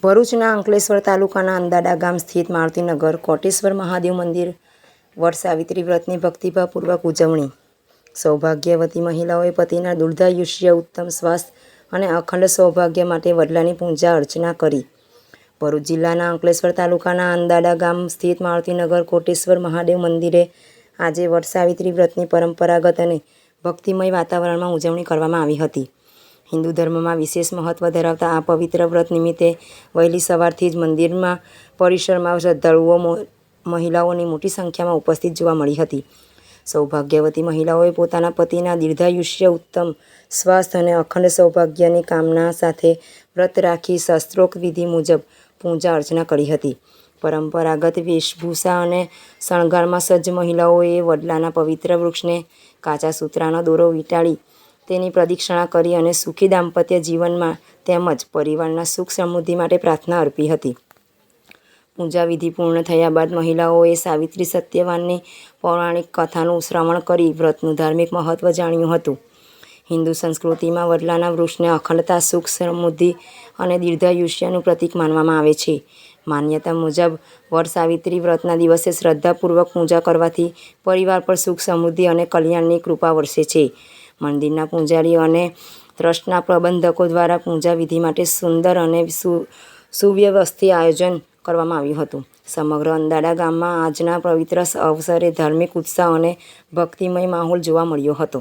ભરૂચના અંકલેશ્વર તાલુકાના અંદાડા ગામ સ્થિત મારુતિનગર કોટેશ્વર મહાદેવ મંદિર વટ સાવિત્રી વ્રતની ભક્તિભાવપૂર્વક ઉજવણી. સૌભાગ્યવતી મહિલાઓએ પતિના દીર્ઘાયુષ્ય, ઉત્તમ સ્વાસ્થ્ય અને અખંડ સૌભાગ્ય માટે વડલાની પૂજા અર્ચના કરી. ભરૂચ જિલ્લાના અંકલેશ્વર તાલુકાના અંદાડા ગામ સ્થિત મારુતિનગર કોટેશ્વર મહાદેવ મંદિરે આજે વટ સાવિત્રી વ્રતની પરંપરાગત અને ભક્તિમય વાતાવરણમાં ઉજવણી કરવામાં આવી હતી. હિન્દુ ધર્મમાં વિશેષ મહત્વ ધરાવતા આ પવિત્ર વ્રત નિમિત્તે વહેલી સવારથી જ મંદિરમાં પરિસરમાં શ્રદ્ધાળુઓ મહિલાઓની મોટી સંખ્યામાં ઉપસ્થિત જોવા મળી હતી. સૌભાગ્યવતી મહિલાઓએ પોતાના પતિના દીર્ઘાયુષ્ય, ઉત્તમ સ્વાસ્થ્ય અને અખંડ સૌભાગ્યની કામના સાથે વ્રત રાખી શાસ્ત્રોક્ત વિધિ મુજબ પૂજા અર્ચના કરી હતી. પરંપરાગત વેશભૂષા અને શણગારમાં સજ્જ મહિલાઓએ વડલાના પવિત્ર વૃક્ષને કાચા સૂતરાનો દોરો વીંટાળી તેની પ્રદક્ષિણા કરી અને સુખી દાંપત્ય જીવનમાં તેમજ પરિવારના સુખ સમૃદ્ધિ માટે પ્રાર્થના અર્પી હતી. પૂજા વિધિ પૂર્ણ થયા બાદ મહિલાઓએ સાવિત્રી સત્યવાનની પૌરાણિક કથાનું શ્રવણ કરી વ્રતનું ધાર્મિક મહત્વ જાણ્યું હતું. હિન્દુ સંસ્કૃતિમાં વડલાના વૃક્ષને અખંડતા, સુખ, સમૃદ્ધિ અને દીર્ઘાયુષ્યનું પ્રતીક માનવામાં આવે છે. માન્યતા મુજબ વટ સાવિત્રી વ્રતના દિવસે શ્રદ્ધાપૂર્વક પૂજા કરવાથી પરિવાર પર સુખ, સમૃદ્ધિ અને કલ્યાણની કૃપા વરસે છે. મંદિરના પૂજારી અને ટ્રસ્ટના પ્રબંધકો દ્વારા પૂજા વિધિ માટે સુંદર અને સુવ્યવસ્થિત આયોજન કરવામાં આવ્યું હતું. સમગ્ર અંદાડા ગામમાં આજના પવિત્ર અવસરે ધાર્મિક ઉત્સાહ અને ભક્તિમય માહોલ જોવા મળ્યો હતો.